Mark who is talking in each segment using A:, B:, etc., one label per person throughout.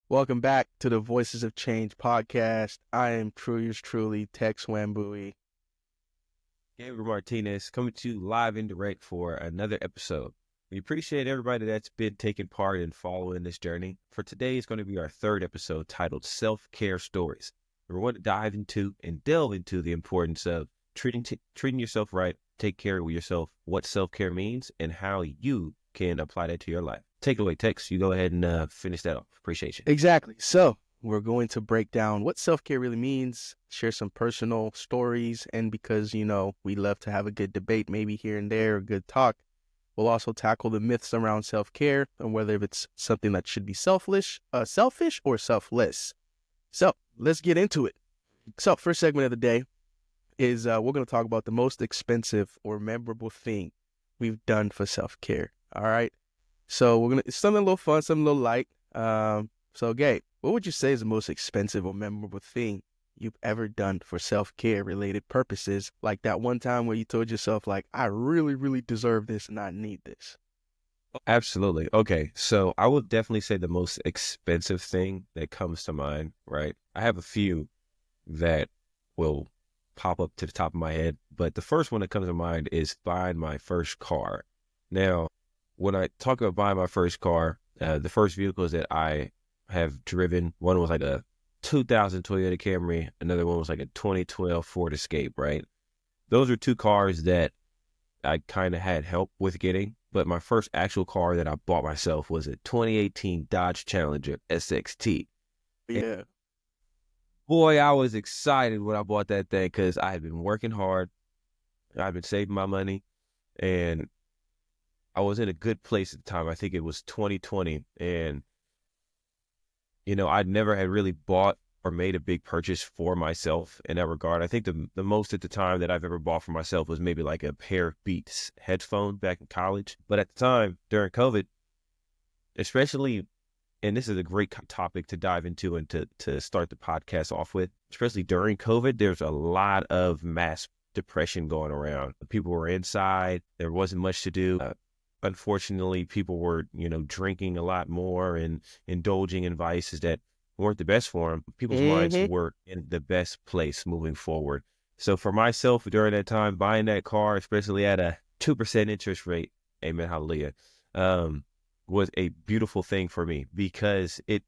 A: Welcome back to the Voices of Change podcast. I am yours truly, Tex Wambui.
B: Gabriel Martinez coming to you live and direct for another episode. We appreciate everybody that's been taking part in following this journey. For today, it's going to be our third episode titled Self-Care Stories. We're going to dive into and delve into the importance of treating yourself right, take care of yourself, what self-care means, and how you can apply that to your life. Take it away, Tex. You go ahead and finish that off. Appreciate you.
A: Exactly. So, we're going to break down what self-care really means, share some personal stories, and because, we love to have a good debate, maybe here and there, a good talk, we'll also tackle the myths around self-care and whether it's something that should be selfish or selfless. So, let's get into it. So, first segment of the day is we're going to talk about the most expensive or memorable thing we've done for self-care. All right. So it's something a little fun, something a little light. So Gabe, what would you say is the most expensive or memorable thing you've ever done for self-care related purposes? Like that one time where you told yourself, like, I really, really deserve this and I need this.
B: Absolutely. Okay. So I would definitely say the most expensive thing that comes to mind, right? I have a few that will pop up to the top of my head, but the first one that comes to mind is buying my first car. Now, when I talk about buying my first car, the first vehicles that I have driven, one was like a 2000 Toyota Camry, another one was like a 2012 Ford Escape, right? Those are two cars that I kind of had help with getting, but my first actual car that I bought myself was a 2018 Dodge Challenger SXT. And
A: Yeah.
B: boy, I was excited when I bought that thing because I had been working hard. I've been saving my money, and I was in a good place at the time. I think it was 2020, and I'd never had really bought or made a big purchase for myself in that regard. I think the most at the time that I've ever bought for myself was maybe like a pair of Beats headphones back in college. But at the time during COVID, especially, and this is a great topic to dive into and to start the podcast off with, especially during COVID, there's a lot of mass depression going around. People were inside. There wasn't much to do. Unfortunately, people were, drinking a lot more and indulging in vices that weren't the best for them. People's minds
A: Mm-hmm.
B: were in the best place moving forward. So for myself, during that time, buying that car, especially at a 2% interest rate, amen, hallelujah, was a beautiful thing for me because it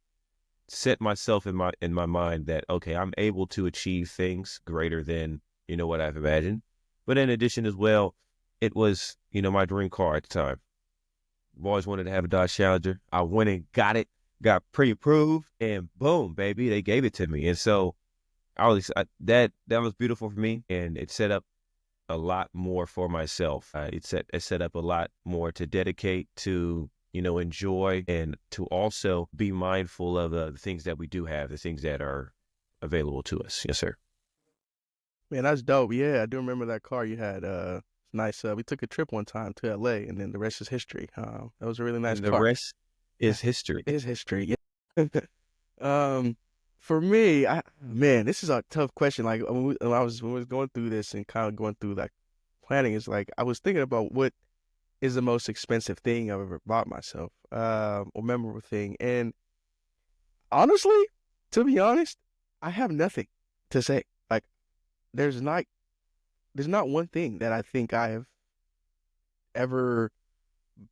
B: set myself in my mind that, okay, I'm able to achieve things greater than, what I've imagined. But in addition as well, it was, my dream car at the time. I've always wanted to have a Dodge Challenger. I went and got it, got pre-approved, and boom, baby, they gave it to me. And so that was beautiful for me, and it set up a lot more for myself. It set up a lot more to dedicate to, enjoy, and to also be mindful of the things that we do have, the things that are available to us. Yes, sir.
A: Man, that's dope. Yeah, I do remember that car you had. Nice. We took a trip one time to LA and then the rest is history. That was a really nice
B: And the
A: car.
B: rest is history.
A: It is history. Yeah. Um, for me, man, this is a tough question. Like when I was going through this and kind of going through like planning, is like I was thinking about what is the most expensive thing I've ever bought myself, or memorable thing. And honestly, to be honest, I have nothing to say. Like there's not one thing that I think I have ever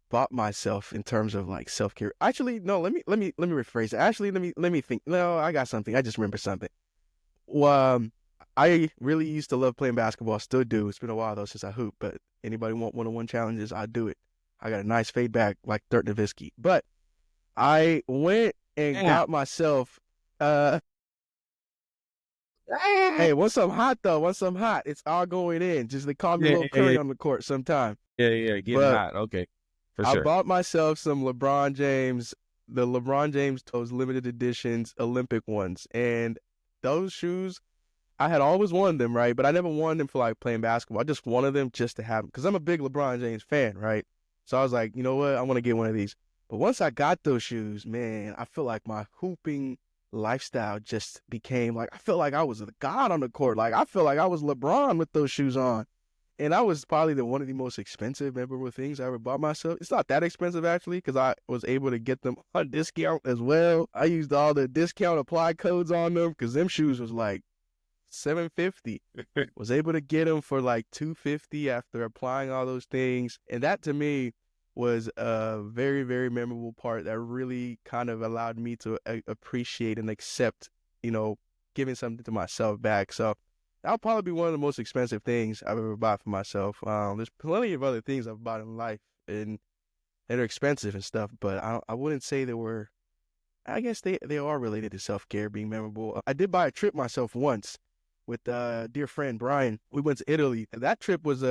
A: bought myself in terms of like self-care. Actually, no, let me rephrase it. Actually, let me think. No, I got something. I just remember something. Well, I really used to love playing basketball. Still do. It's been a while though since I hoop. But anybody want one-on-one challenges? I do it. I got a nice fade back like Dirk Nowitzki. But I went and
B: Yeah.
A: got myself. Hey, once I'm hot though, once I'm hot, it's all going in. Just they call me
B: Yeah,
A: Lil
B: yeah,
A: Curry
B: yeah,
A: on the court sometime.
B: yeah. Getting
A: But
B: hot. Okay, for
A: I
B: sure.
A: bought myself some LeBron James, the LeBron James those limited editions Olympic ones, and those shoes I had always wanted them, right? But I never wanted them for like playing basketball. I just wanted them just to have them because I'm a big LeBron James fan, right? So I was like, you know what? I want to get one of these. But once I got those shoes, man, I feel like my hooping lifestyle just became like I feel like I was a god on the court. Like I feel like I was LeBron with those shoes on. And that was probably one of the most expensive, memorable things I ever bought myself. It's not that expensive actually, because I was able to get them on discount as well. I used all the discount apply codes on them because them shoes was like 750. Was able to get them for like 250 after applying all those things. And that to me was a very, very memorable part that really kind of allowed me to appreciate and accept, giving something to myself back. So that'll probably be one of the most expensive things I've ever bought for myself. There's plenty of other things I've bought in life and that are expensive and stuff, but I wouldn't say they were. I guess they are related to self-care being memorable. I did buy a trip myself once with dear friend Brian. We went to Italy. And that trip was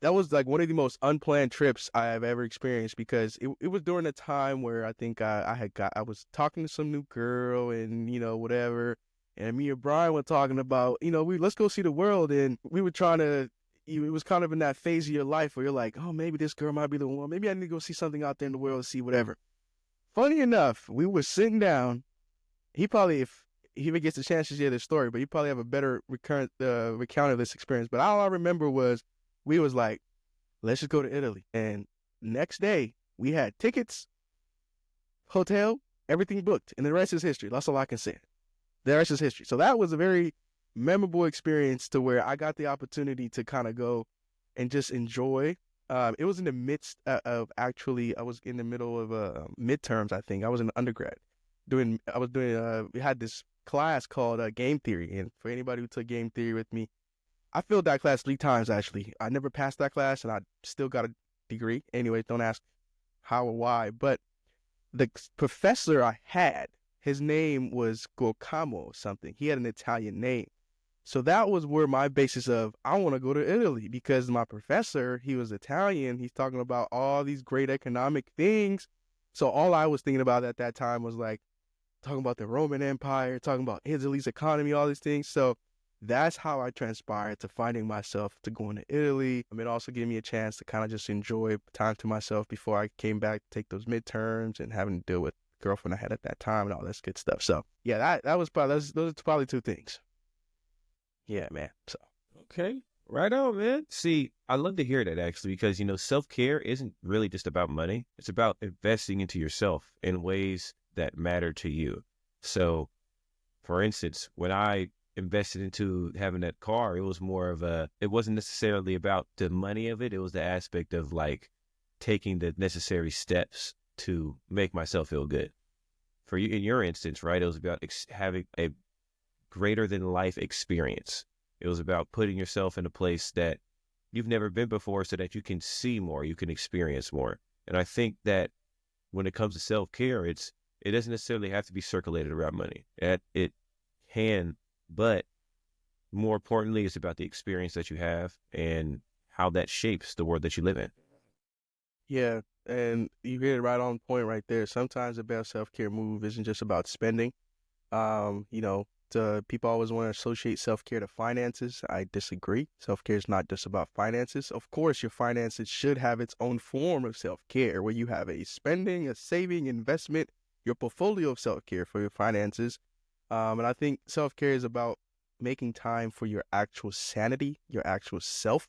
A: that was like one of the most unplanned trips I have ever experienced because it was during a time where I think I was talking to some new girl and whatever, and me and Brian were talking about we let's go see the world, and we were trying to. It was kind of in that phase of your life where you're like, oh, maybe this girl might be the one. Maybe I need to go see something out there in the world, see whatever. Funny enough, we were sitting down. He probably, if he ever gets a chance to share this story, but he probably have a better recurrent recount of this experience. But all I remember was we was like, let's just go to Italy. And next day we had tickets, hotel, everything booked, and the rest is history. That's all I can say. The rest is history. So that was a very memorable experience to where I got the opportunity to kind of go and just enjoy. It was in the midst of actually, I was in the middle of midterms, I think. I was in undergrad. We had this class called game theory. And for anybody who took game theory with me, I failed that class 3 times, actually. I never passed that class, and I still got a degree. Anyway, don't ask how or why. But the professor I had, his name was Guacamo or something. He had an Italian name. So that was where my basis of, I want to go to Italy because my professor, he was Italian. He's talking about all these great economic things. So all I was thinking about at that time was like, talking about the Roman Empire, talking about Italy's economy, all these things. So that's how I transpired to finding myself to going to Italy. It also gave me a chance to kind of just enjoy time to myself before I came back to take those midterms and having to deal with the girlfriend I had at that time and all this good stuff. So yeah, that was probably those are probably 2 things. Yeah, man. So
B: Okay. Right on, man. See, I love to hear that actually, because self-care isn't really just about money. It's about investing into yourself in ways that matter to you. So, for instance, when I invested into having that car, it was it wasn't necessarily about the money of it. It was the aspect of like taking the necessary steps to make myself feel good. For you, in your instance, right, it was about having a greater than life experience. It was about putting yourself in a place that you've never been before so that you can see more, you can experience more. And I think that when it comes to self-care, it doesn't necessarily have to be circulated around money. It can, but more importantly, it's about the experience that you have and how that shapes the world that you live in.
A: yeah, and you hit it right on point right there. Sometimes the best self-care move isn't just about spending. People always want to associate self-care to finances. I disagree. Self-care is not just about finances. Of course, your finances should have its own form of self-care where you have a spending, a saving, investment, your portfolio of self-care for your finances. And I think self-care is about making time for your actual sanity, your actual self.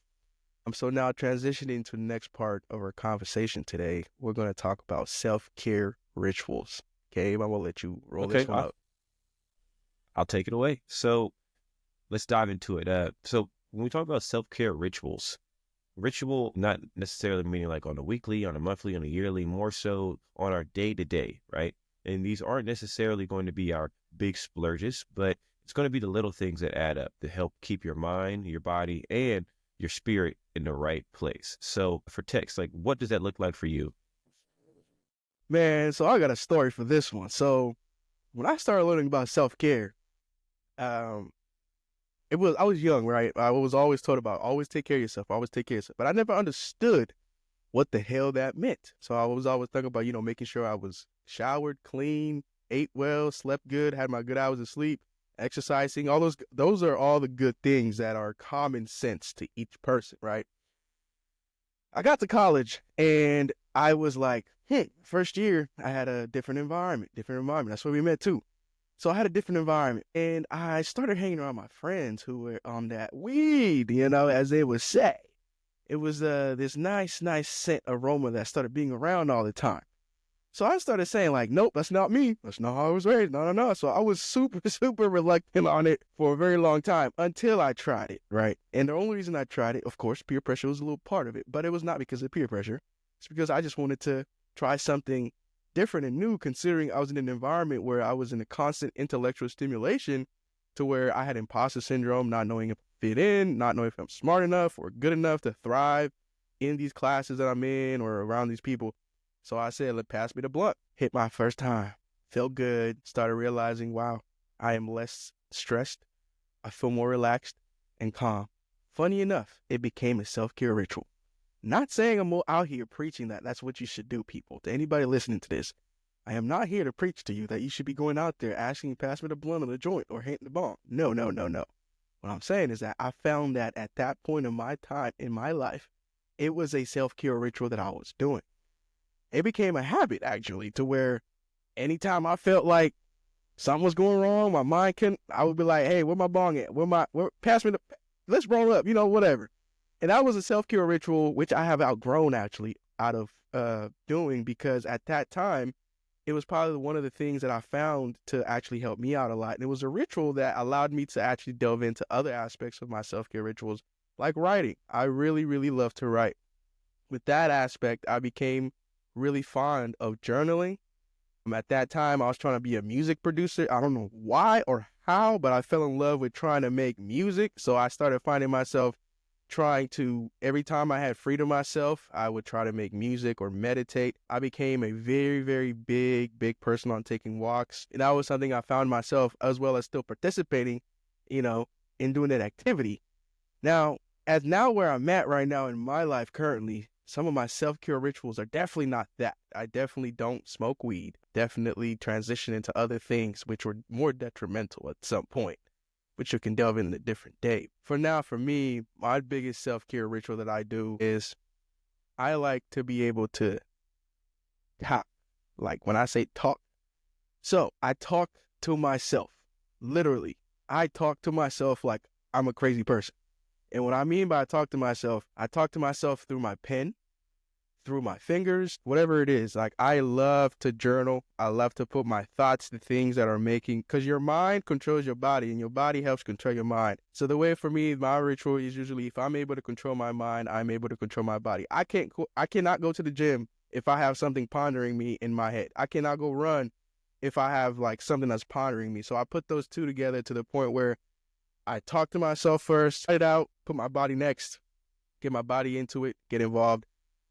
A: So now transitioning to the next part of our conversation today, we're going to talk about self-care rituals. Okay, I'm going to let you roll
B: Okay,
A: this one up.
B: I'll take it away. So let's dive into it. So when we talk about self-care rituals, ritual not necessarily meaning like on a weekly, on a monthly, on a yearly, more so on our day-to-day, right? And these aren't necessarily going to be our big splurges, but it's going to be the little things that add up to help keep your mind, your body, and your spirit in the right place. So for Tex, like what does that look like for you?
A: Man, so I got a story for this one. So when I started learning about self-care, um, I was young, right? I was always taught about always take care of yourself, always take care of yourself. But I never understood what the hell that meant. So I was always thinking about, making sure I was showered, clean, ate well, slept good, had my good hours of sleep, exercising, all those are all the good things that are common sense to each person, right? I got to college and I was like, first year I had a different environment. That's where we met too. So I had a different environment, and I started hanging around my friends who were on that weed, as they would say. It was this nice scent aroma that started being around all the time. So I started saying like, nope, that's not me. That's not how I was raised. No, no, no. So I was super, super reluctant on it for a very long time until I tried it, right? And the only reason I tried it, of course, peer pressure was a little part of it, but it was not because of peer pressure. It's because I just wanted to try something different and new, considering I was in an environment where I was in a constant intellectual stimulation to where I had imposter syndrome, not knowing if I fit in, not knowing if I'm smart enough or good enough to thrive in these classes that I'm in or around these people. So I said, let pass me the blunt. Hit my first time. Felt good. Started realizing, wow, I am less stressed. I feel more relaxed and calm. Funny enough, it became a self-care ritual. Not saying I'm out here preaching that that's what you should do, people. To anybody listening to this, I am not here to preach to you that you should be going out there asking, pass me the blunt or the joint or hitting the bong. No, no, no, no. What I'm saying is that I found that at that point in my time in my life, it was a self-care ritual that I was doing. It became a habit actually to where anytime I felt like something was going wrong, my mind couldn't, I would be like, hey, where my bong at? Pass me the, let's roll up, whatever. And that was a self-care ritual, which I have outgrown actually out of doing because at that time, it was probably one of the things that I found to actually help me out a lot. And it was a ritual that allowed me to actually delve into other aspects of my self-care rituals, like writing. I really, really love to write. With that aspect, I became really fond of journaling. At that time, I was trying to be a music producer. I don't know why or how, but I fell in love with trying to make music. So I started finding myself trying to, every time I had free to myself, I would try to make music or meditate. I became a very, very big person on taking walks. And that was something I found myself, as well as still participating, in doing that activity. Now, as now where I'm at right now in my life currently, some of my self-care rituals are definitely not that. I definitely don't smoke weed. Definitely transition into other things which were more detrimental at some point, which you can delve in a different day. For now, for me, my biggest self-care ritual that I do is I like to be able to talk. Like when I say talk, so I talk to myself. Literally, I talk to myself like I'm a crazy person. And what I mean by I talk to myself through my pen, through my fingers, whatever it is. Like I love to journal. I love to put my thoughts to things that are making, because your mind controls your body and your body helps control your mind. So the way for me, my ritual is usually if I'm able to control my mind, I'm able to control my body. I cannot go to the gym if I have something pondering me in my head. I cannot go run if I have like something that's pondering me. So I put those two together to the point where I talk to myself first, write it out, put my body next, get my body into it, get involved.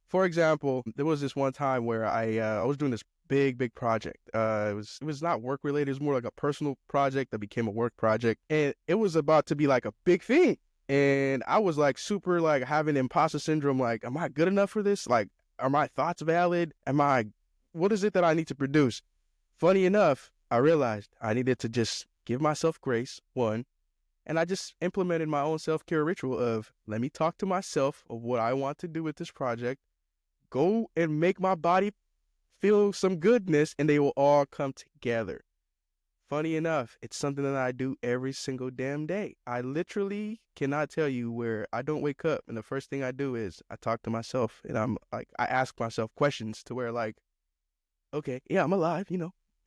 A: For example, there was this one time where I was doing this big project. It was not work related. It was more like a personal project that became a work project, and it was about to be like a big thing. And I was like super like having imposter syndrome. Like, am I good enough for this? Like, are my thoughts valid? What is it that I need to produce? Funny enough, I realized I needed to just give myself grace, one, and I just implemented my own self-care ritual of let me talk to myself of what I want to do with this project, go and make my body feel some goodness, and they will all come together. Funny enough, it's something that I do every single damn day. I literally cannot tell you where I don't wake up and the first thing I do is I talk to myself, and I'm like, I ask myself questions to where like, okay, yeah, I'm alive,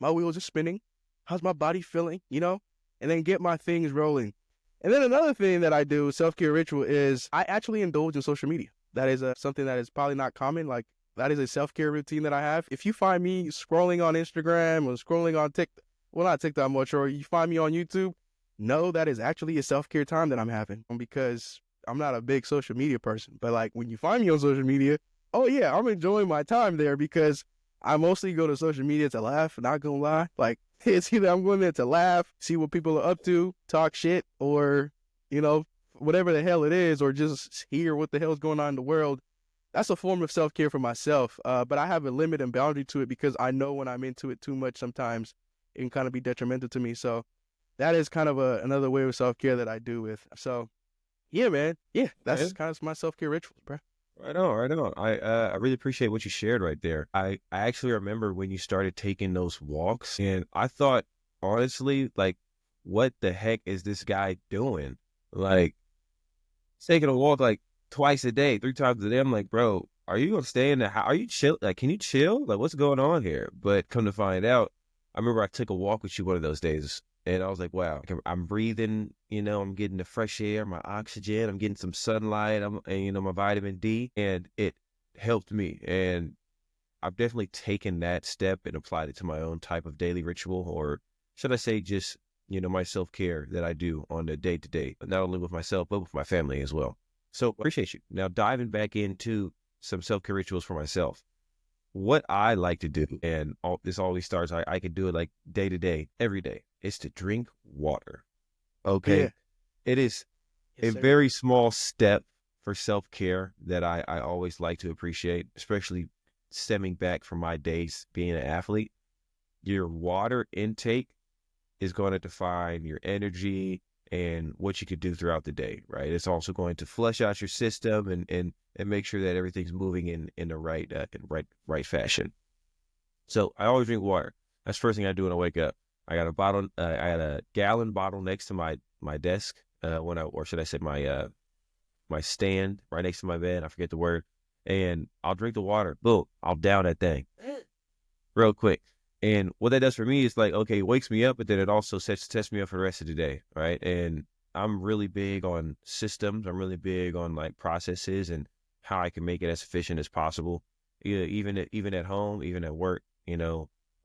A: my wheels are spinning. How's my body feeling, and then get my things rolling. And then another thing that I do, self-care ritual, is I actually indulge in social media. That is something that is probably not common. Like, that is a self-care routine that I have. If you find me scrolling on Instagram or scrolling on TikTok, well, not TikTok much, or you find me on YouTube, no, that is actually a self-care time that I'm having, because I'm not a big social media person. But like when you find me on social media, oh yeah, I'm enjoying my time there because I mostly go to social media to laugh, not gonna lie. Like, it's either I'm going there to laugh, see what people are up to, talk shit, or, whatever the hell it is, or just hear what the hell's going on in the world. That's a form of self-care for myself. But I have a limit and boundary to it because I know when I'm into it too much, sometimes it can kind of be detrimental to me. So that is kind of another way of self-care that I do with. So yeah, man. Yeah, that's
B: Okay.
A: kind of my self-care rituals, bro.
B: Right on, right on. I really appreciate what you shared right there. I actually remember when you started taking those walks, and I thought honestly, like, what the heck is this guy doing? Like, he's taking a walk like twice a day, 3 times a day. I'm like, bro, are you gonna stay in the house? Are you chill? Like, can you chill? Like, what's going on here? But come to find out, I remember I took a walk with you one of those days, and I was like, wow, I'm breathing. I'm getting the fresh air, my oxygen. I'm getting some sunlight. And my vitamin D, and it helped me. And I've definitely taken that step and applied it to my own type of daily ritual, or should I say, just my self care that I do on the day to day, not only with myself but with my family as well. So appreciate you. Now diving back into some self care rituals for myself. What I like to do, and this always starts. I can do it like day to day, every day. Is to drink water.
A: Yeah.
B: Okay, it is
A: Yes,
B: a
A: sir.
B: very small step for self care that I always like to appreciate, especially stemming back from my days being an athlete. Your water intake is going to define your energy and what you could do throughout the day, right? It's also going to flush out your system and make sure that everything's moving in the right fashion. So I always drink water. That's the first thing I do when I wake up. I got a bottle. I got a gallon bottle next to my desk. Or should I say my stand right next to my bed. I forget the word. And I'll drink the water. Boom. I'll down that thing real quick. And what that does for me is like, okay, it wakes me up, but then it also sets me up for the rest of the day. Right. And I'm really big on systems. I'm really big on like processes and how I can make it as efficient as possible. Yeah, even at home, even at work,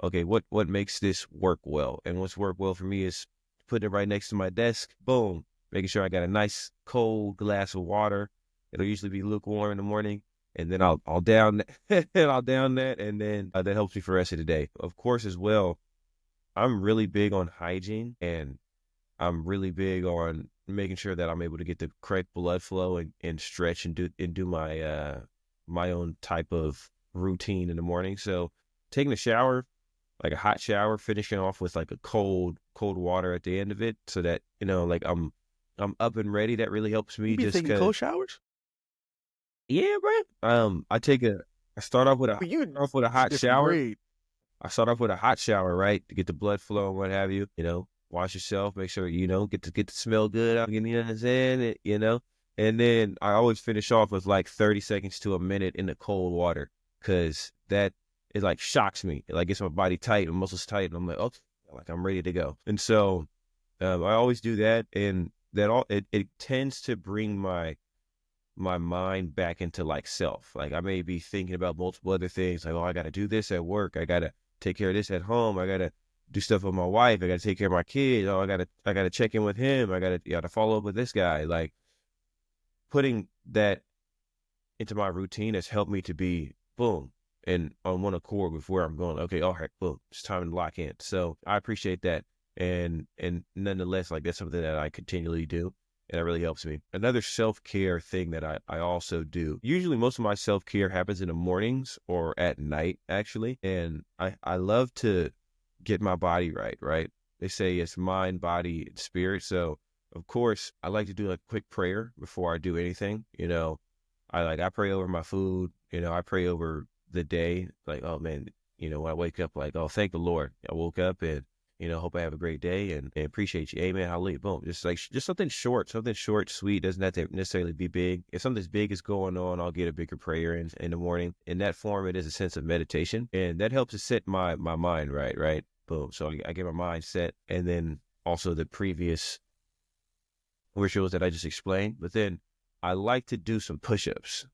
B: okay, what makes this work well? And what's worked well for me is putting it right next to my desk. Boom. Making sure I got a nice cold glass of water. It'll usually be lukewarm in the morning, and then I'll down and I'll down that, and then that helps me for the rest of the day. Of course, as well, I'm really big on hygiene, and I'm really big on making sure that I'm able to get the correct blood flow and stretch and do my own type of routine in the morning. So taking a shower, like a hot shower, finishing off with like a cold water at the end of it, so that like I'm up and ready. That really helps
A: You
B: me
A: be
B: just
A: taking
B: cause
A: cold showers?
B: yeah, bro. I start off with a
A: Well, you're
B: hot
A: different
B: shower.
A: breed.
B: I start off with a hot shower, right, to get the blood flow and what have you. Wash yourself, make sure get to smell good. You know what I'm saying? And then I always finish off with like 30 seconds to a minute in the cold water, because that it like shocks me. It like gets my body tight, my muscles tight, and I'm like, okay, like I'm ready to go. And so I always do that, and that all it tends to bring my mind back into like self. Like I may be thinking about multiple other things, like, oh, I got to do this at work. I got to take care of this at home. I got to do stuff with my wife. I got to take care of my kids. Oh, I got to check in with him. I got to follow up with this guy. Like putting that into my routine has helped me to be boom and on one accord with where I'm going. Okay, all right, boom, it's time to lock in. So I appreciate that, and nonetheless, like that's something that I continually do, and it really helps me. Another self care thing that I also do. Usually, most of my self care happens in the mornings or at night, actually, and I love to get my body right. Right? They say it's mind, body, and spirit. So of course, I like to do a quick prayer before I do anything. I pray over my food. I pray over the day. Like, oh man, when I wake up, like, oh, thank the Lord. I woke up and hope I have a great day and appreciate you. Amen. Hallelujah. Boom. Just something short, sweet. Doesn't have to necessarily be big. If something big is going on, I'll get a bigger prayer in the morning. In that form, it is a sense of meditation, and that helps to set my mind right. Right. Boom. So I get my mind set, and then also the previous rituals that I just explained. But then I like to do some push-ups,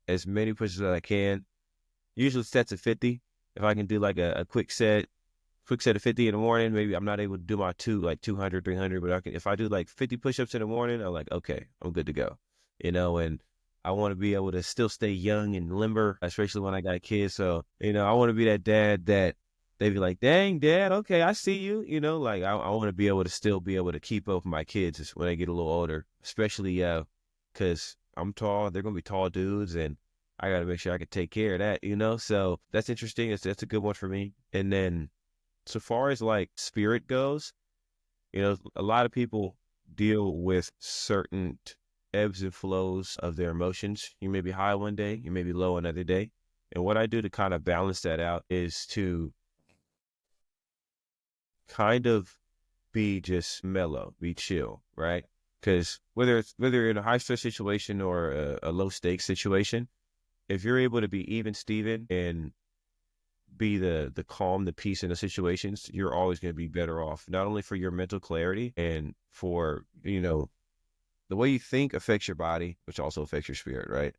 B: as many push-ups as I can. Usually sets of 50. If I can do like a quick set of 50 in the morning, maybe I'm not able to do my 200, 300, but if I do like 50 push-ups in the morning, I'm like, okay, I'm good to go. And I want to be able to still stay young and limber, especially when I got kids. So, I want to be that dad that they be like, dang, dad, okay, I see you. Like I want to be able to still be able to keep up with my kids when they get a little older, especially because I'm tall. They're going to be tall dudes, and I got to make sure I can take care of that. So that's interesting. That's a good one for me. And then so far as like spirit goes, a lot of people deal with certain ebbs and flows of their emotions. You may be high one day, you may be low another day. And what I do to kind of balance that out is to kind of be just mellow, be chill, right? Because whether you're in a high stress situation or a low stakes situation, if you're able to be even Steven and be the calm, the peace in the situations, you're always going to be better off, not only for your mental clarity and for, the way you think affects your body, which also affects your spirit, right?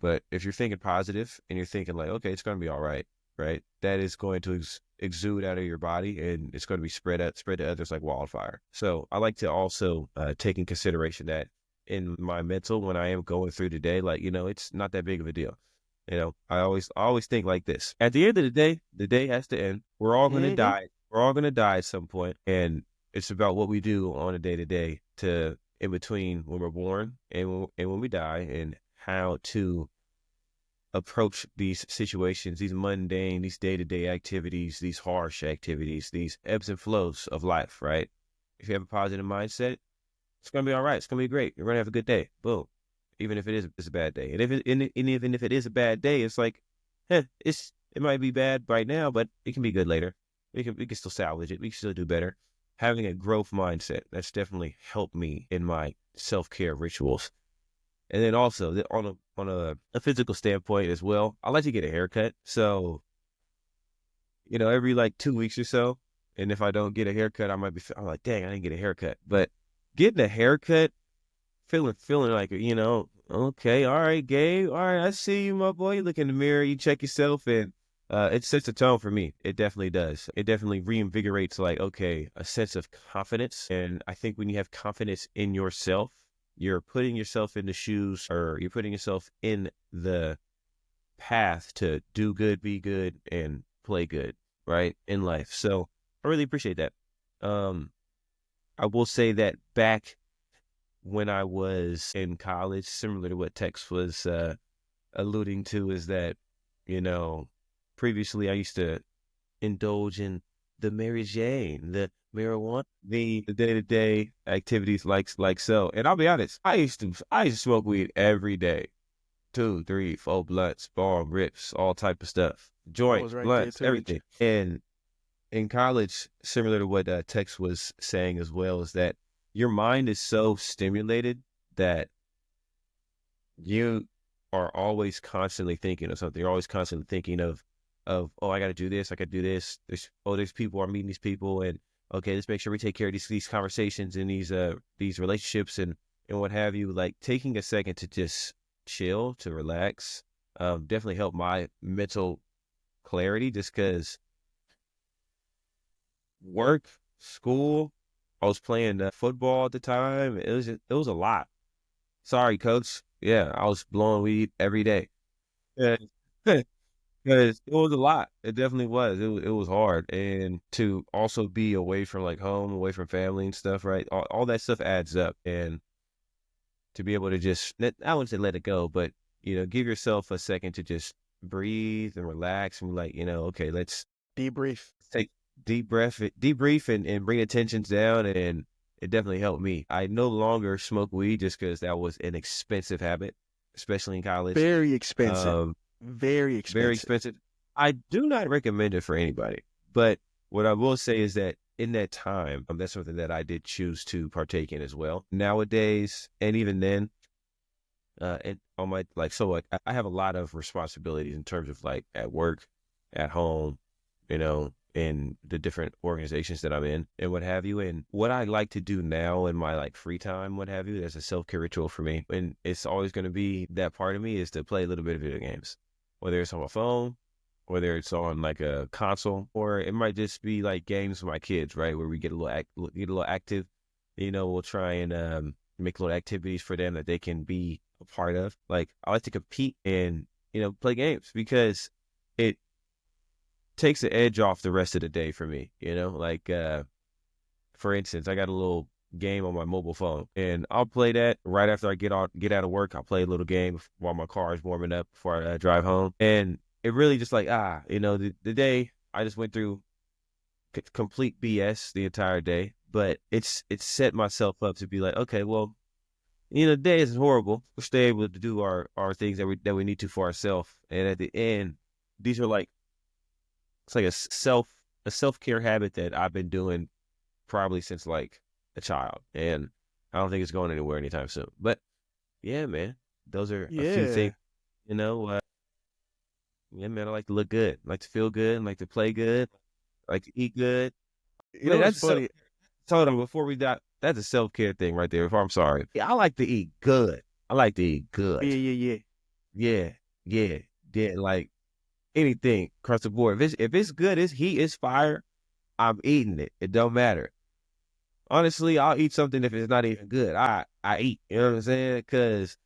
B: But if you're thinking positive and you're thinking like, okay, it's going to be all right, right? That is going to exude out of your body and it's going to be spread to others like wildfire. So I like to also take in consideration that in my mental when I am going through the day, like, it's not that big of a deal. I always think like this. At the end of the day has to end. We're all going to
A: Mm-hmm.
B: die. We're all going to die at some point, and it's about what we do on a day to day to in between when we're born and when we die, and how to approach these situations, these mundane, these day to day activities, these harsh activities, these ebbs and flows of life. Right? If you have a positive mindset, it's going to be all right. It's going to be great. You're going to have a good day. Boom. Even if it's a bad day. And even if it is a bad day, it's like, it might be bad right now, but it can be good later. We can still salvage it. We can still do better. Having a growth mindset, that's definitely helped me in my self-care rituals. And then also on a physical standpoint as well, I like to get a haircut. So, every like 2 weeks or so. And if I don't get a haircut, I'm like, dang, I didn't get a haircut. But getting a haircut, feeling like, okay, all right, Gabe, all right, I see you, my boy. You look in the mirror, you check yourself, and it sets a tone for me. It definitely does. It definitely reinvigorates, like, okay, a sense of confidence. And I think when you have confidence in yourself, you're putting yourself in the shoes, or you're putting yourself in the path to do good, be good, and play good, right, in life. So I really appreciate that. Um, I will say that back when I was in college, similar to what Tex was alluding to, is that, you know, previously I used to indulge in the Mary Jane, the marijuana, the day-to-day activities like so. And I'll be honest, I used to smoke weed every day. 2, 3, 4 blunts, bomb, rips, all type of stuff.
A: I
B: Joints,
A: was right there
B: blunts,
A: too.
B: everything. And in college, similar to what Tex was saying as well, is that your mind is so stimulated that you are always constantly thinking of something. You're always constantly thinking of oh, I got to do this. I got to do this. There's people. I'm meeting these people, and okay, let's make sure we take care of these conversations and these relationships and what have you. Like taking a second to just chill, to relax, definitely helped my mental clarity. Just because work, school, I was playing football at the time. It was a lot. Sorry, coach. Yeah, I was blowing weed every day. Yeah. Because it was a lot. It definitely was. It was hard. And to also be away from like home, away from family and stuff, right? All that stuff adds up. And to be able to just, I wouldn't say let it go, but, give yourself a second to just breathe and relax and be like, okay, let's
A: Debrief.
B: take debrief and bring the tensions down. And it definitely helped me. I no longer smoke weed just because that was an expensive habit, especially in college.
A: Very expensive.
B: Um,
A: Very
B: Very
A: expensive.
B: expensive. I do not recommend it for anybody. But what I will say is that in that time, that's something that I did choose to partake in as well. Nowadays, and even then, and on my like, so like, I have a lot of responsibilities in terms of like at work, at home, in the different organizations that I'm in and what have you. And what I like to do now in my like free time, what have you, that's a self-care ritual for me. And it's always going to be that part of me is to play a little bit of video games, whether it's on my phone, whether it's on like a console, or it might just be like games with my kids, right? Where we get a little active. We'll try and make little activities for them that they can be a part of. Like I like to compete and play games because it takes the edge off the rest of the day for me. Like for instance, I got a little game on my mobile phone, and I'll play that right after I get out of work. I'll play a little game while my car is warming up before I drive home, and it really just like the day I just went through complete BS the entire day, but it's set myself up to be like, okay, well, the day isn't horrible. We're still able to do our things that we need to for ourselves, and at the end, these are like it's like a self. a self-care habit that I've been doing probably since like a child, and I don't think it's going anywhere anytime soon. But yeah, man, those are a few things.
A: Yeah.
B: You know, yeah, man, I like to look good, I like to feel good, I like to play good, I like to eat good.
A: You
B: Man,
A: know what's
B: that's self.
A: funny?
B: Hold on, before we die, that's a self-care thing right there. If I'm sorry, yeah, I like to eat good. I like to eat
A: Yeah,
B: good.
A: yeah, yeah.
B: Yeah, yeah, yeah. Like anything across the board. If it's good, it's heat, it's fire. I'm eating it. It don't matter. Honestly, I'll eat something if it's not even good. I eat. You know what I'm saying? Because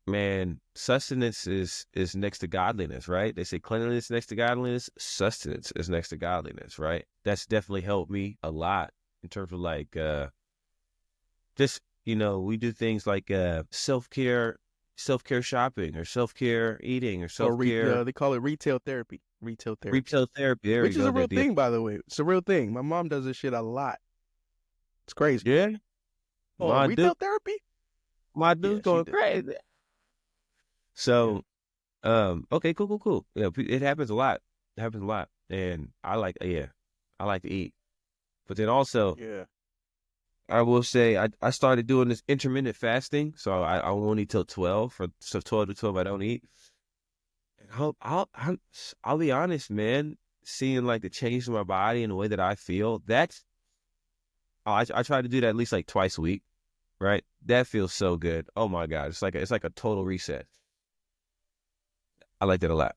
B: man, sustenance is next to godliness, right? They say cleanliness next to godliness, sustenance is next to godliness, right? That's definitely helped me a lot in terms of like just we do things like self care shopping or self care eating or
A: Or
B: self care
A: they call it retail therapy. Retail therapy.
B: retail therapy. There
A: Which
B: you
A: is
B: go.
A: a real
B: That deal.
A: thing, by the way. It's a real thing. My mom does this shit a lot. It's crazy.
B: Yeah,
A: Oh,
B: my dude,
A: retail therapy?
B: my
A: Yeah,
B: dude's
A: she
B: going
A: did.
B: crazy.
A: Yeah.
B: So okay, cool, cool, cool. Yeah, it happens a lot. It happens a lot, and I like to eat. But then also,
A: Yeah.
B: I will say I started doing this intermittent fasting, so I won't eat till 12. So 12 to 12, I don't eat. And I'll be honest, man. Seeing like the change in my body and the way that I feel, I try to do that at least like twice a week, right? That feels so good. Oh my God, it's like a total reset. I like that a lot.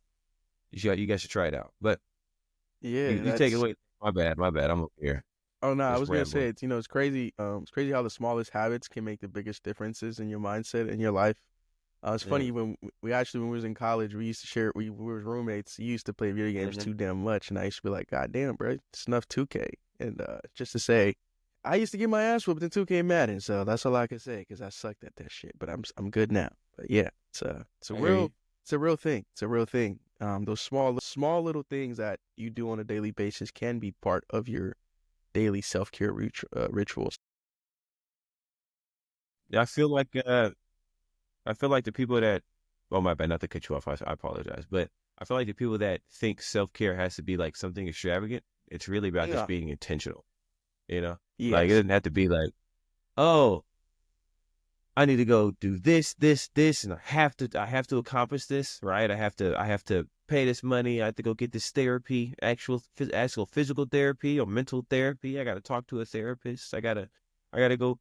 B: You guys should try it out. But you
A: Yeah,
B: you take it
A: that's
B: away. My bad. I'm over here
A: oh no, I
B: just
A: was gonna
B: rambling.
A: say it's crazy. It's crazy how the smallest habits can make the biggest differences in your mindset and your life. It's
B: Yeah.
A: funny when we was in college, we used to share. We were roommates. You used to play video games
B: Mhm.
A: too damn much, and I used to be like, God damn, bro, snuff 2K. And just to say, I used to get my ass whooped in 2K Madden, so that's all I can say because I sucked at that shit. But I'm good now. But yeah,
B: I hear you.
A: it's a real thing. It's a real thing. Those small little things that you do on a daily basis can be part of your daily self care rituals.
B: Yeah, I feel like the people that, oh my bad, not to cut you off. I apologize, but I feel like the people that think self care has to be like something extravagant. It's really about just
A: Yeah.
B: being intentional. You know, like it
A: Yes.
B: doesn't have to be like, oh, I need to go do this, and I have to accomplish this, right? I have to pay this money. I have to go get this therapy, actual physical therapy or mental therapy. I got to talk to a therapist. I gotta go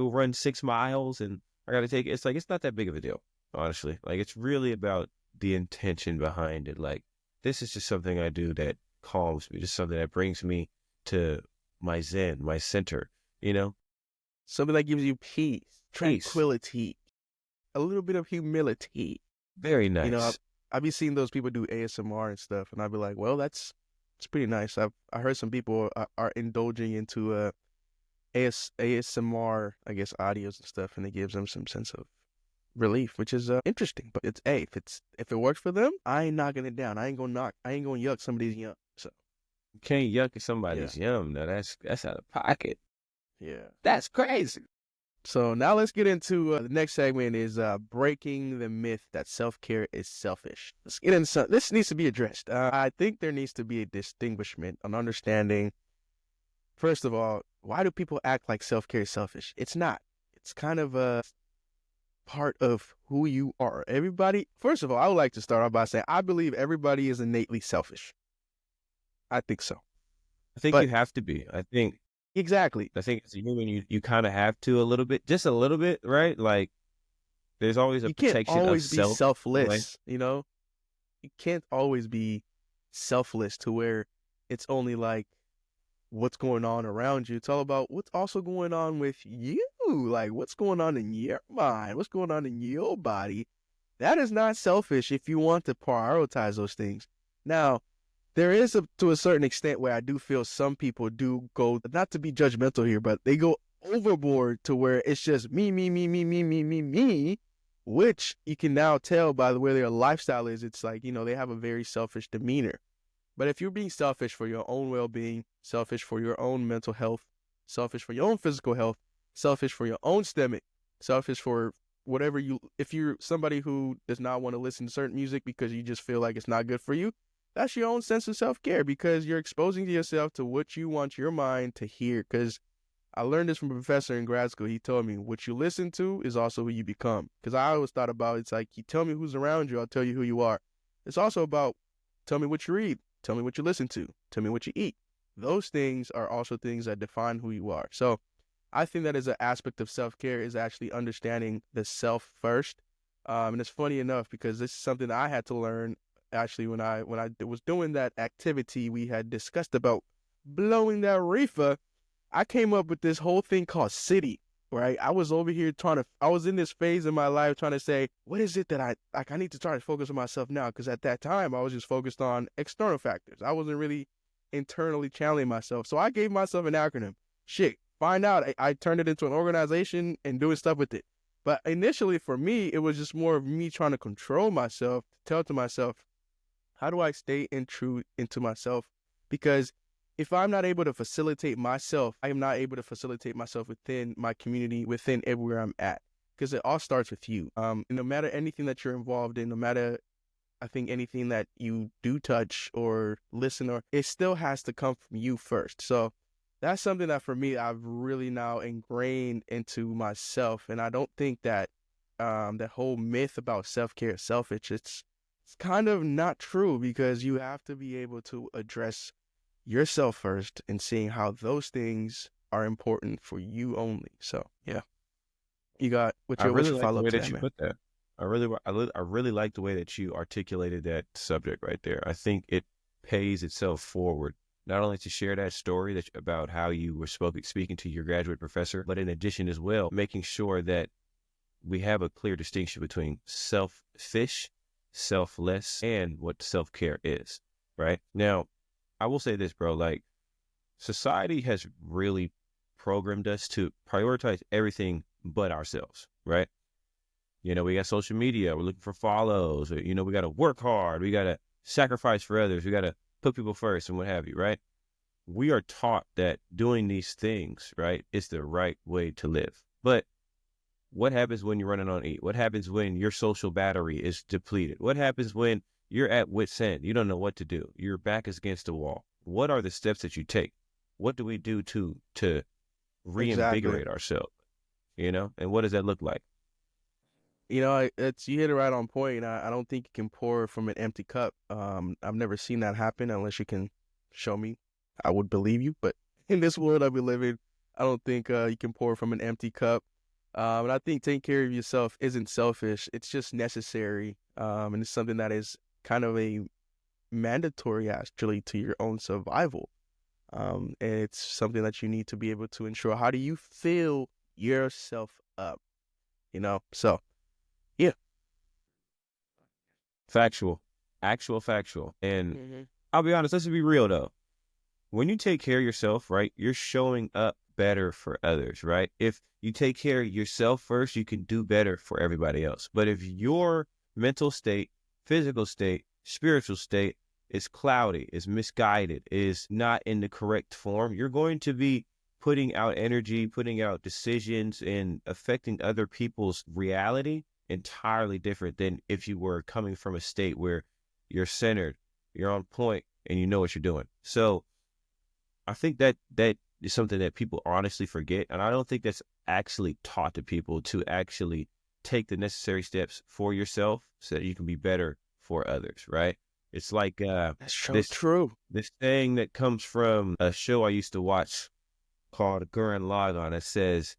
B: run 6 miles, and I gotta take. It's like it's not that big of a deal, honestly. Like it's really about the intention behind it. Like this is just something I do that calms me, just something that brings me to my zen, my center. You know,
A: Something that gives you peace,
B: peace.
A: tranquility, a little bit of humility.
B: Very
A: You know,
B: nice.
A: I've been seeing those people do ASMR and stuff, and I'd be like, well, that's it's pretty nice. I heard some people are indulging into ASMR, I guess, audios and stuff, and it gives them some sense of relief, which is interesting. But it's hey, if it works for them, I ain't knocking it down. I ain't gonna yuck somebody's yum. So
B: You can't yuck at
A: yeah,
B: somebody's yum. Now that's out of pocket.
A: yeah.
B: That's crazy.
A: So now let's get into the next segment is breaking the myth that self-care is selfish. Let's get into this needs to be addressed. I think there needs to be a distinguishment, an understanding. First of all, why do people act like self-care is selfish? It's not. It's kind of a part of who you are. Everybody, first of all, I would like to start off by saying I believe everybody is innately selfish. I think so.
B: I think you
A: But
B: have to be.
A: exactly,
B: I think as a human, you kind of have to a little bit, just a little bit, right? Like there's always a
A: you can't
B: protection of
A: always be
B: self, right?
A: selfless, you know? You can't always be selfless to where it's only like what's going on around you. It's all about what's also going on with you. Like what's going on in your mind, what's going on in your body. That is not selfish if you want to prioritize those things. Now, there is to a certain extent where I do feel some people do go, not to be judgmental here, but they go overboard to where it's just me, which you can now tell by the way their lifestyle is. It's like, they have a very selfish demeanor. But if you're being selfish for your own well being, selfish for your own mental health, selfish for your own physical health, selfish for your own stomach, selfish for if you're somebody who does not want to listen to certain music because you just feel like it's not good for you, that's your own sense of self-care because you're exposing yourself to what you want your mind to hear. Because I learned this from a professor in grad school. He told me what you listen to is also who you become. Because I always thought about it's like you tell me who's around you, I'll tell you who you are. It's also about tell me what you read, tell me what you listen to, tell me what you eat. Those things are also things that define who you are. So I think that is an aspect of self care is actually understanding the self first. And it's funny enough because this is something that I had to learn actually when I was doing that activity we had discussed about blowing that reefer. I came up with this whole thing called city, right? I was over here I was in this phase in my life trying to say, what is it that I need to try to focus on myself now? Because at that time, I was just focused on external factors. I wasn't really internally challenging myself. So I gave myself an acronym. Shit, find out. I turned it into an organization and doing stuff with it. But initially for me, it was just more of me trying to control myself, to tell to myself, how do I stay in true into myself? Because if I'm not able to facilitate myself, I am not able to facilitate myself within my community, within everywhere I'm at. Because it all starts with you. And no matter anything that you're involved in, no matter I think anything that you do touch or listen or it still has to come from you first. So that's something that for me I've really now ingrained into myself. And I don't think that that whole myth about self-care is selfish. It's kind of not true because you have to be able to address yourself first and seeing how those things are important for you only. So yeah, you got
B: I
A: what's
B: really
A: your
B: like
A: follow
B: the
A: up
B: way
A: to
B: that
A: that,
B: you
A: man?
B: put that. I really like the way that you articulated that subject right there. I think it pays itself forward, not only to share that story about how you were speaking to your graduate professor, but in addition as well, making sure that we have a clear distinction between selfish, selfless, and what self-care is, right? Now, I will say this, bro, like society has really programmed us to prioritize everything but ourselves, right? You know, we got social media, we're looking for follows, or, you know, we got to work hard, we got to sacrifice for others, we got to put people first and what have you, right? We are taught that doing these things, right, is the right way to live. But what happens when you're running on E? What happens when your social battery is depleted? What happens when you're at wit's end? You don't know what to do. Your back is against the wall. What are the steps that you take? What do we do to
A: Exactly.
B: reinvigorate ourselves? You know, and what does that look like?
A: It's you hit it right on point. I don't think you can pour from an empty cup. I've never seen that happen unless you can show me. I would believe you, but in this world that we live in, I don't think you can pour from an empty cup. And I think taking care of yourself isn't selfish. It's just necessary. And it's something that is kind of a mandatory actually to your own survival. And it's something that you need to be able to ensure. How do you fill yourself up? So yeah.
B: Factual, actual factual. And
A: Hmm.
B: I'll be honest, let's be real though. When you take care of yourself, right, you're showing up better for others, right? If you take care of yourself first, you can do better for everybody else. But if your mental state, physical state, spiritual state is cloudy, is misguided, is not in the correct form, you're going to be putting out energy, putting out decisions, and affecting other people's reality entirely different than if you were coming from a state where you're centered, you're on point, and you know what you're doing. So, I think that is something that people honestly forget, and I don't think that's actually taught to people to actually take the necessary steps for yourself so that you can be better for others, right? It's like
A: That's so
B: this
A: true.
B: this thing that comes from a show I used to watch called Gurren Lagann that says,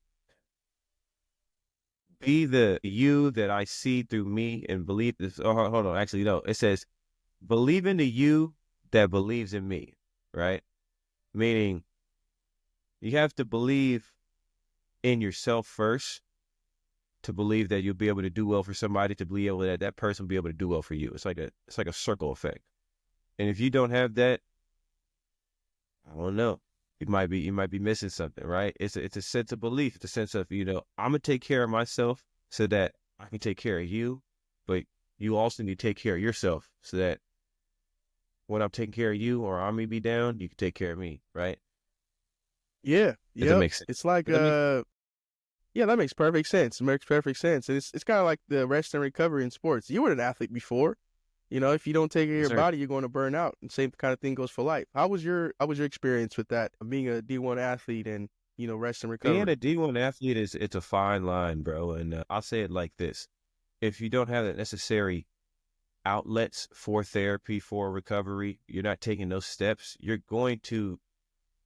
B: "Be the you that I see through me and believe this." Oh, hold on, actually no, it says, "Believe in the you that believes in me," right? Meaning you have to believe in yourself first to believe that you'll be able to do well for somebody, to be able that that person will be able to do well for you. It's like a circle effect. And if you don't have that, I don't know. You might be missing something, right? It's a sense of belief. It's a sense of, you know, I'm gonna take care of myself so that I can take care of you, but you also need to take care of yourself so that when I'm taking care of you or I may be down, you can take care of me, right?
A: Yeah.
B: If that
A: Yep.
B: makes sense.
A: It's like
B: Does that make
A: yeah, that makes perfect sense. It makes perfect sense. And it's kind of like the rest and recovery in sports. You were an athlete before. You know, if you don't take care of
B: Yes,
A: your
B: sir.
A: body, you're going to burn out. And same kind of thing goes for life. How was your experience with that, being a D1 athlete and, rest and
B: Being
A: recovery?
B: a D1 athlete it's a fine line, bro. And I'll say it like this: if you don't have the necessary outlets for therapy, for recovery, you're not taking those steps, you're going to,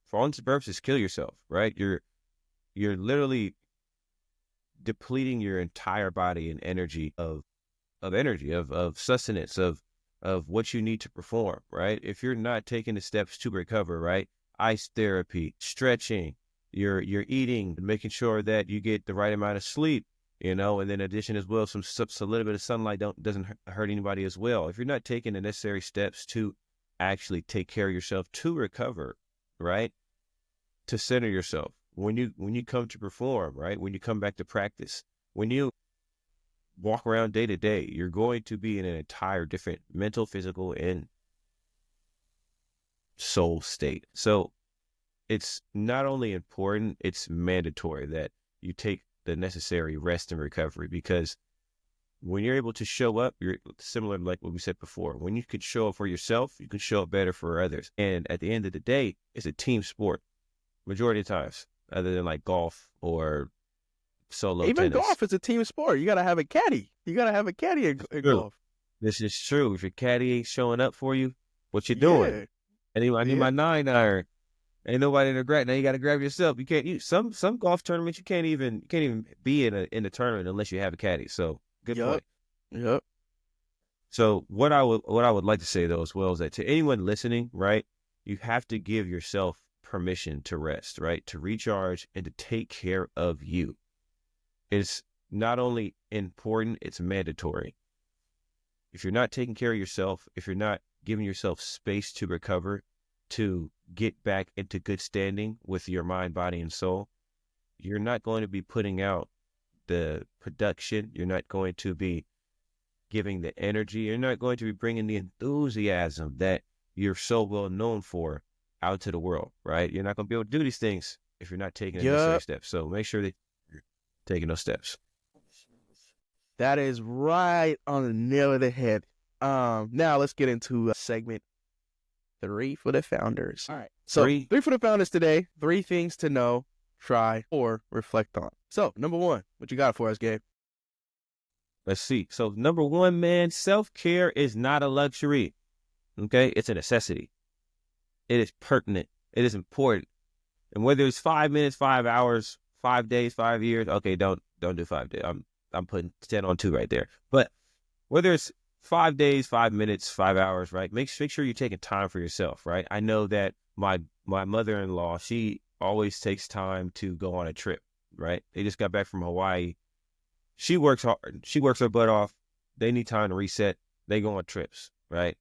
B: for all intents and purposes, kill yourself, right? You're literally depleting your entire body and energy of energy, of sustenance, of what you need to perform, right? If you're not taking the steps to recover, right? Ice therapy, stretching, you're eating, making sure that you get the right amount of sleep, and then in addition as well, some a little bit of sunlight doesn't hurt anybody as well. If you're not taking the necessary steps to actually take care of yourself to recover, right? To center yourself when you come to perform, right? When you come back to practice, when you walk around day to day, you're going to be in an entire different mental, physical, and soul state. So it's not only important, it's mandatory that you take the necessary rest and recovery, because when you're able to show up, you're similar to like what we said before. When you could show up for yourself, you can show up better for others. And at the end of the day, it's a team sport majority of times, other than like golf or solo
A: Even
B: tennis.
A: golf is a team sport. You gotta have a caddy. You gotta have a caddy in
B: True.
A: golf.
B: This is true. If your caddy ain't showing up for you, what you doing?
A: Yeah,
B: I need
A: yeah,
B: my 9 iron. Ain't nobody to grab. Now you got to grab yourself. You can't use some golf tournaments. You can't even be in the tournament unless you have a caddy. So good
A: yup,
B: point.
A: yup.
B: So what I would like to say though as well is that to anyone listening, right, you have to give yourself permission to rest, right, to recharge and to take care of you. It's not only important, it's mandatory. If you're not taking care of yourself, if you're not giving yourself space to recover, to get back into good standing with your mind, body, and soul, you're not going to be putting out the production. You're not going to be giving the energy. You're not going to be bringing the enthusiasm that you're so well known for out to the world, right? You're not going to be able to do these things if you're not taking the necessary
A: Yup.
B: steps. So make sure that you're taking those steps.
A: That is right on the nail of the head. Now let's get into segment three for the founders. All right. So
B: Three,
A: three for the founders today. Three things to know, try, or reflect on. So number one, what you got for us, Gabe?
B: let's see. So number one, man, self-care is not a luxury. Okay. It's a necessity. It is pertinent. It is important. And whether it's 5 minutes, 5 hours, 5 days, 5 years, okay, don't do 5 days. I'm putting 10 on 2 right there. But whether it's 5 days, 5 minutes, 5 hours, right? Make sure you're taking time for yourself, right? I know that my mother-in-law, she always takes time to go on a trip, right? They just got back from Hawaii. She works hard. She works her butt off. They need time to reset. They go on trips, right?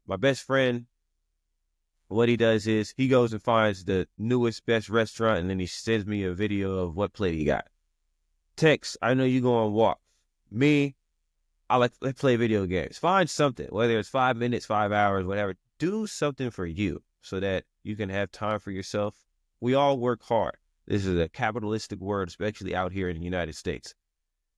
B: My best friend, what he does is he goes and finds the newest, best restaurant, and then he sends me a video of what plate he got. Tex, I know you go on walks. Me, I like to play video games. Find something, whether it's 5 minutes, 5 hours, whatever. Do something for you so that you can have time for yourself. We all work hard. This is a capitalistic world, especially out here in the United States.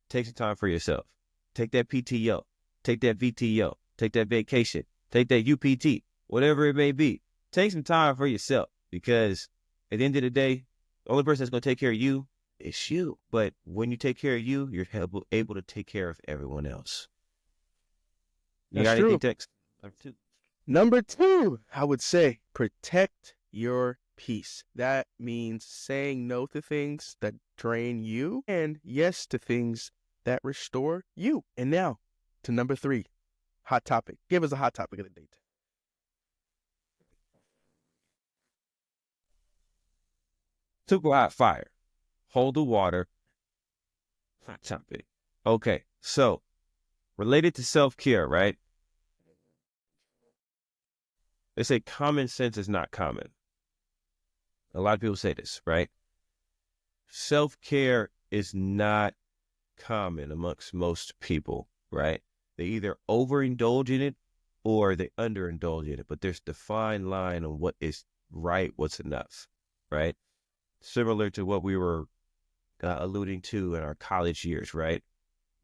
B: Take some time for yourself. Take that PTO. Take that VTO. Take that vacation. Take that UPT, whatever it may be. Take some time for yourself, because at the end of the day, the only person that's going to take care of you is you. But when you take care of you, you're able to take care of everyone else. You
A: That's
B: got anything,
A: true.
B: Tex? Number two.
A: Number two, I would say protect your peace. That means saying no to things that drain you and yes to things that restore you. And now to number three, hot topic. Give us a hot topic of the day.
B: Super hot fire. Hold the water. Hot topic. Okay, so related to self-care, right? They say common sense is not common. A lot of people say this, right? Self-care is not common amongst most people, right? They either overindulge in it or they underindulge in it, but there's the fine line on what is right, what's enough, right? Similar to what we were alluding to in our college years, right?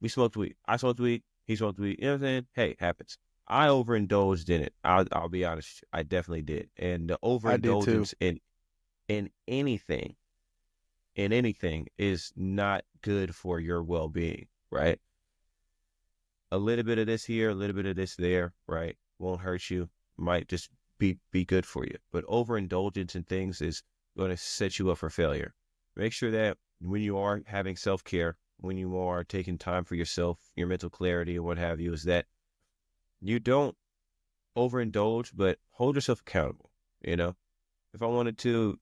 B: We smoked weed. I smoked weed. He smoked weed. You know what I'm saying? Hey, happens. I overindulged in it. I'll be honest. I definitely did. And the
A: I did too.
B: overindulgence in anything is not good for your well-being, right? A little bit of this here, a little bit of this there, right? Won't hurt you. Might just be good for you. But overindulgence in things is going to set you up for failure. Make sure that when you are having self-care, when you are taking time for yourself, your mental clarity and what have you, is that you don't overindulge, but hold yourself accountable. You know, if I wanted to,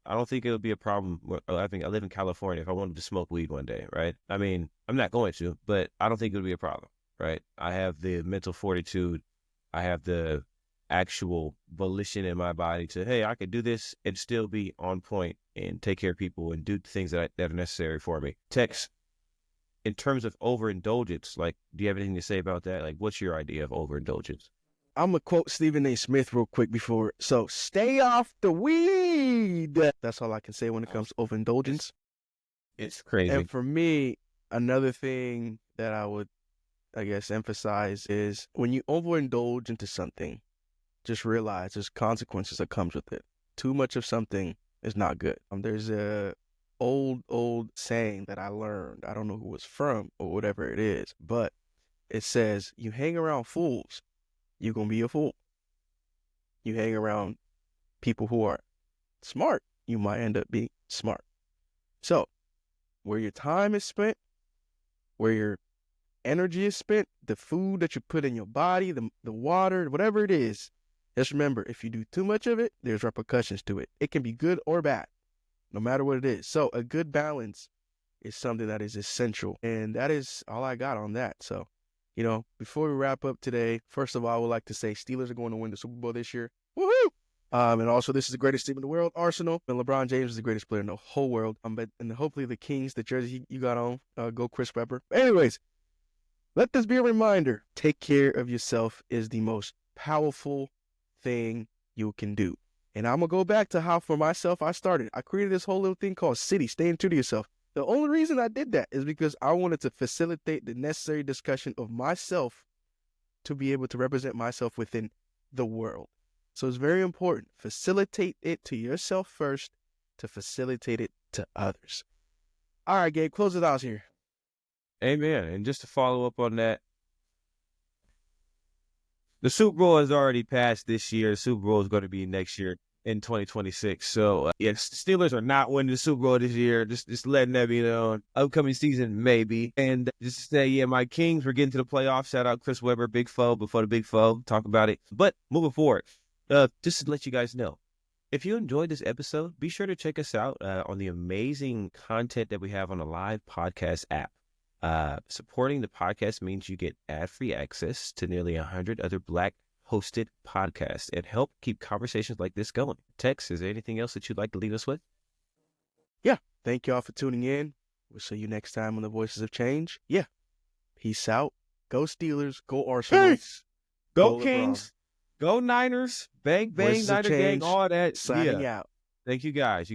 B: I don't think it would be a problem. I think I live in California. If I wanted to smoke weed one day, right? I mean, I'm not going to, but I don't think it would be a problem, right? I have the mental fortitude. I have the actual volition in my body to, hey, I could do this and still be on point and take care of people and do things that are necessary for me. Tex, in terms of overindulgence, like, do you have anything to say about that? Like, what's your idea of overindulgence?
A: I'm gonna quote Stephen A. Smith real quick before. So stay off the weed. That's all I can say when it comes to
B: It's
A: overindulgence.
B: it's
A: And
B: crazy.
A: for me, another thing that I would, I guess, emphasize is when you overindulge into something, just realize there's consequences that comes with it. Too much of something is not good. There's a old saying that I learned. I don't know who it's from or whatever it is, but it says, you hang around fools, you're gonna be a fool. You hang around people who are smart, you might end up being smart. So where your time is spent, where your energy is spent, the food that you put in your body, the water, whatever it is, just remember, if you do too much of it, there's repercussions to it. It can be good or bad, no matter what it is. So a good balance is something that is essential. And that is all I got on that. So, before we wrap up today, first of all, I would like to say Steelers are going to win the Super Bowl this year. Woohoo! And also, this is the greatest team in the world, Arsenal. And LeBron James is the greatest player in the whole world. And hopefully the Kings, the jersey you got on, go Chris Webber. But anyways, let this be a reminder. Take care of yourself is the most powerful thing you can do. And I'm going to go back to how for myself I started. I created this whole little thing called City, staying true to yourself. The only reason I did that is because I wanted to facilitate the necessary discussion of myself to be able to represent myself within the world. So it's very important. Facilitate it to yourself first to facilitate it to others. All right, Gabe, close it out here.
B: Amen. And just to follow up on that, the Super Bowl has already passed this year. The Super Bowl is going to be next year in 2026. So, yes, the Steelers are not winning the Super Bowl this year. Just letting that be known. Upcoming season, maybe. And just to say, yeah, my Kings were getting to the playoffs. Shout out Chris Webber, big foe, before the big foe. Talk about it. But moving forward, just to let you guys know, if you enjoyed this episode, be sure to check us out on the amazing content that we have on the live podcast app. Supporting the podcast means you get ad-free access to nearly 100 other Black hosted podcasts and help keep conversations like this going. Tex, is there anything else that you'd like to leave us with?
A: Yeah, thank y'all for tuning in. We'll see you next time on the Voices of Change. Yeah, peace out. Go Steelers. Go Arsenal.
B: Peace. Go
A: Go LeBron.
B: Kings. Go Niners. Bang, bang,
A: Voices of
B: Niner gang,
A: Change.
B: all that.
A: Signing
B: Yeah.
A: out.
B: Thank you guys.